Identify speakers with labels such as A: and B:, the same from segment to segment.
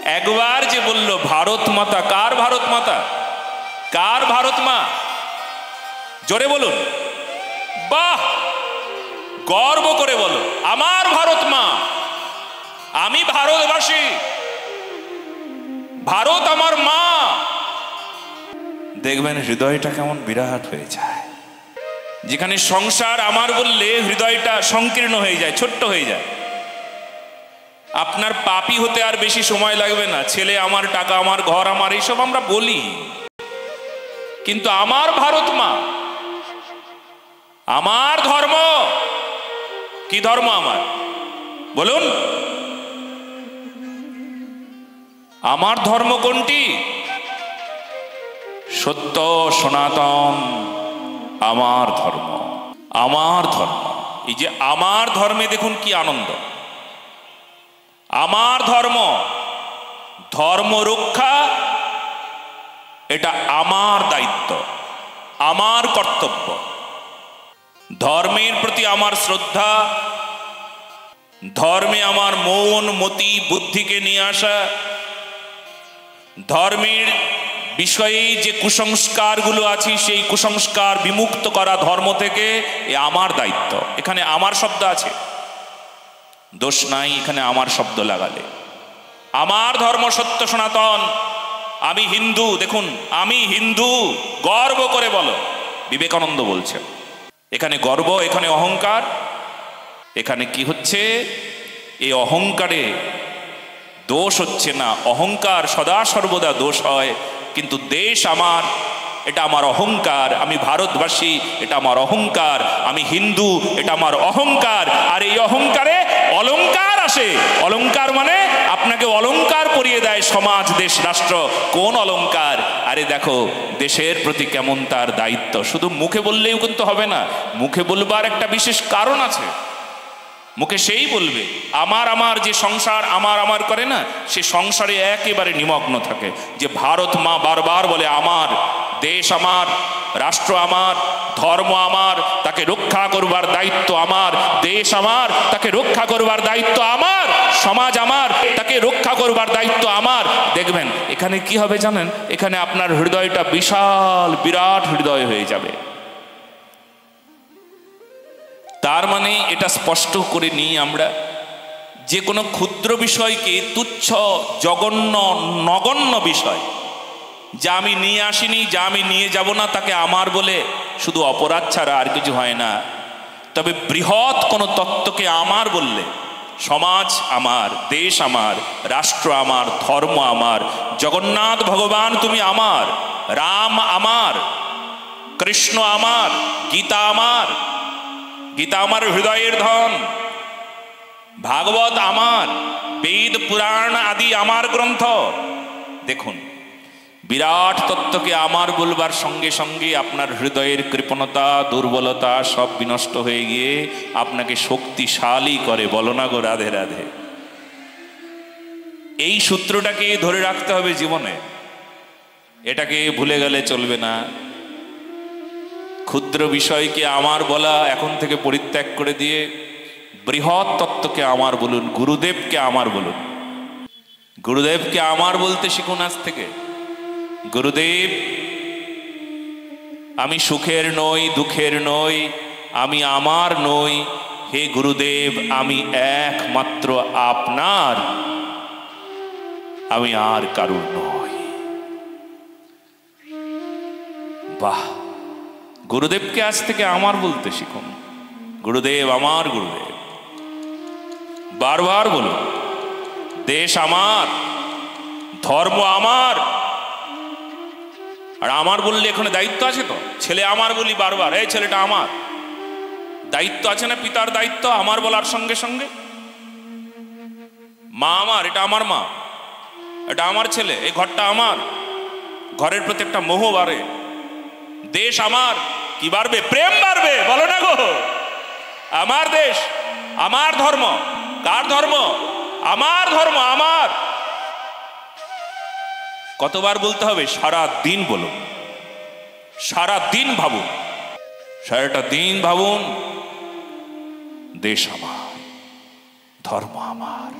A: একবার যে বলল ভারত মাতা, কার ভারত মাতা? কার ভারত মা? জোরে বলুন, বাহ, গর্ব করে বলো, আমার ভারত মা, আমি ভারতবাসী, ভারত আমার মা। দেখবেন হৃদয়টা কেমন বিরাট হয়ে যায়। যেখানে সংসার আমার বললে হৃদয়টা সংকীর্ণ হয়ে যায়, ছোট্ট হয়ে যায়। আপনার পাপী হতে আর বেশি সময় লাগবে না। ছেলে আমার, টাকা আমার, ঘর আমার, এইসব আমরা বলি, কিন্তু আমার ভারত মা, আমার ধর্ম, কি ধর্ম আমার বলুন? আমার ধর্ম কোনটি? সত্য সনাতন আমার ধর্ম, আমার ধর্ম। এই যে আমার ধর্মে দেখুন কি আনন্দ। আমার ধর্ম, ধর্ম রক্ষা, এটা আমার দায়িত্ব, আমার কর্তব্য। ধর্মের প্রতি আমার শ্রদ্ধা, ধর্মে আমার মন মতি বুদ্ধিকে নিয়ে আসা, ধর্মের বিষয়ে যে কুসংস্কারগুলো আছে সেই কুসংস্কার বিমুক্ত করা ধর্ম থেকে, এ আমার দায়িত্ব। এখানে আমার শব্দ আছে, দোষ নাই এখানে আমার শব্দ লাগালে। আমার ধর্ম সত্য সনাতন, আমি হিন্দু। দেখুন, আমি হিন্দু, গর্ব করে বলো। বিবেকানন্দ বলছেন এখানে গর্ব, এখানে অহংকার। এখানে কি হচ্ছে? এই অহংকারে দোষ হচ্ছে না, অহংকার সদা সর্বদা দোষ হয়। কিন্তু দেশ আমার, এটা আমার অহংকার। আমি ভারতবাসী, এটা আমার অহংকার। আমি হিন্দু, এটা আমার অহংকার। আর এই অহংকারে অলংকার আসে। অলংকার মানে আপনাকে অলংকার পরিয়ে দেয় সমাজ, দেশ, রাষ্ট্র। কোন অলংকার? আরে দেখো দেশের প্রতি কেমন তার দায়িত্ব। শুধু মুখে বললেও কিন্তু হবে না, মুখে বলবার একটা বিশেষ কারণ আছে। মুখে সেই বলবে, আমার আমার যে সংসার আমার আমার করে না, সে সংসারে একেবারে নিমগ্ন থাকে। যে ভারত মা বারবার বলে আমার দেশ আমার, রাষ্ট্র আমার, ধর্ম আমার, তাকে রক্ষা করবার দায়িত্ব আমার। দেশ আমার, তাকে রক্ষা করবার দায়িত্ব আমার। সমাজ আমার, তাকে রক্ষা করবার দায়িত্ব আমার। দেখবেন এখানে কি হবে জানেন? এখানে আপনার হৃদয়টা বিশাল বিরাট হৃদয় হয়ে যাবে। তার মানে এটা স্পষ্ট করে নিই আমরা, যে কোনো ক্ষুদ্র বিষয়কে তুচ্ছ, জঘন্য, নগণ্য বিষয়, যা আমি নিয়ে আসিনি, যা আমি নিয়ে যাব না, তাকে আমার বলে শুধু অপরাধ ছাড়া আর কিছু হয় না। তবে বৃহৎ কোনো তত্ত্বকে আমার বললে, সমাজ আমার, দেশ আমার, রাষ্ট্র আমার, ধর্ম আমার, জগন্নাথ ভগবান তুমি আমার, রাম আমার, কৃষ্ণ আমার, গীতা আমার, গীতা আমার হৃদয়ের ধন, ভাগবত আমার, বেদ পুরাণ আদি আমার গ্রন্থ। দেখুন বিরাট তত্ত্বকে আমার বলবার সঙ্গে সঙ্গে আপনার হৃদয়ের কৃপণতা, দুর্বলতা সব বিনষ্ট হয়ে গিয়ে আপনাকে শক্তিশালী করে। বলো না গো রাধে রাধে। এই সূত্রটাকে ধরে রাখতে হবে জীবনে, এটাকে ভুলে গেলে চলবে না। ক্ষুদ্র বিষয়কে আমার বলা এখন থেকে পরিত্যাগ করে দিয়ে বৃহৎ তত্ত্বকে আমার বলুন, গুরুদেবকে আমার বলুন। গুরুদেবকে আমার বলতে শিখুন আজ থেকে। গুরুদেব আমি সুখের নই, দুঃখের নই, আমি আমার নই। হে গুরুদেব আমি একমাত্র আপনার, আমি আর কারুর নই। বাহ, গুরুদেবকে আজ থেকে আমার বলতে শিখুন। গুরুদেব আমার, গুরুদেব বারবার বলুন। দেশ আমার, ধর্ম আমার। আর আমার বললে এখানে দায়িত্ব আছে তো। ছেলে আমার বলি বারবার, এই ছেলেটা আমার, দায়িত্ব আছে না? পিতার দায়িত্ব আমার বলার সঙ্গে সঙ্গে। মা আমার, এটা আমার মা, এটা আমার ছেলে, এই ঘরটা আমার, ঘরের প্রতি একটা মোহ বাড়ে। দেশ আমার, কি বাড়বে? প্রেম বাড়বে। বলো না গো, আমার দেশ, আমার ধর্ম। কার ধর্ম? আমার ধর্ম, আমার। কতবার বলতে হবে? সারা দিন বলুন, সারা দিন ভাবুন, সারাটা দিন ভাবুন। দেশ আমার, ধর্ম আমার,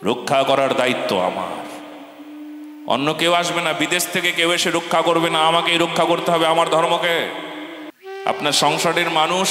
A: রক্ষা করার দায়িত্ব আমার, অন্য কেউ আসবে না, বিদেশ থেকে কেউ এসে রক্ষা করবে না, আমাকেই রক্ষা করতে হবে আমার ধর্মকে। আপনার সংসারের মানুষ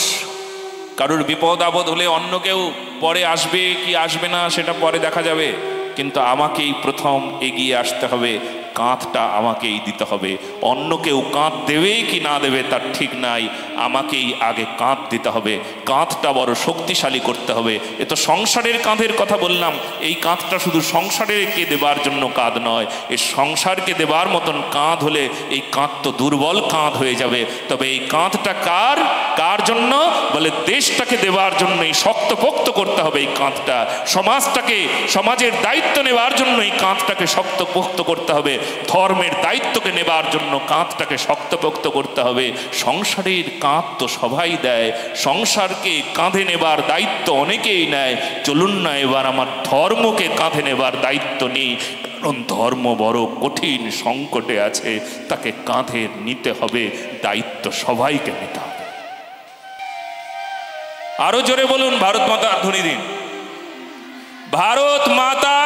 A: কারোর বিপদ আপদ হলে অন্য কেউ পরে আসবে কি আসবে না সেটা পরে দেখা যাবে, কিন্তু আমাকেই প্রথম এগিয়ে আসতে হবে, কাঁধটা আমাকেই দিতে হবে। অন্য কেউ কাঁধ দেবে কি না দেবে তার ঠিক নাই, আমাকেই আগে কাঁধ দিতে হবে, কাঁধটা বড় শক্তিশালী করতে হবে। এ তো সংসারের কাঁধের কথা বললাম, এই কাঁধটা শুধু সংসারকে দেবার জন্য কাঁধ নয়, এই সংসারকে দেবার মতন কাঁধ হলে এই কাঁধ তো দুর্বল কাঁধ হয়ে যাবে। তবে এই কাঁধটা কার কার জন্য? বলে দেশটাকে দেবার জন্যই শক্তপোক্ত করতে হবে এই কাঁধটা, সমাজটাকে সমাজের দায়িত্ব নেবার জন্য এই কাঁধটাকে শক্তপোক্ত করতে হবে, ধর্মের দায়িত্বকে নেবার জন্য কাঁধটাকে শক্তপোক্ত করতে হবে। সংসারের কাঁধ তো সবাই দেয়, সংসারকে কাঁধে নেবার দায়িত্ব অনেকেই নেয়, চলুন না এবার আমার ধর্মকে কাঁধে নেবার দায়িত্ব নিই, কারণ ধর্ম বড় কঠিন সংকটে আছে, তাকে কাঁধে নিতে হবে, দায়িত্ব সবাইকে নিতে হবে। আরো জোরে বলুন ভারত মাতার ধ্বনি দিন, ভারত মাতা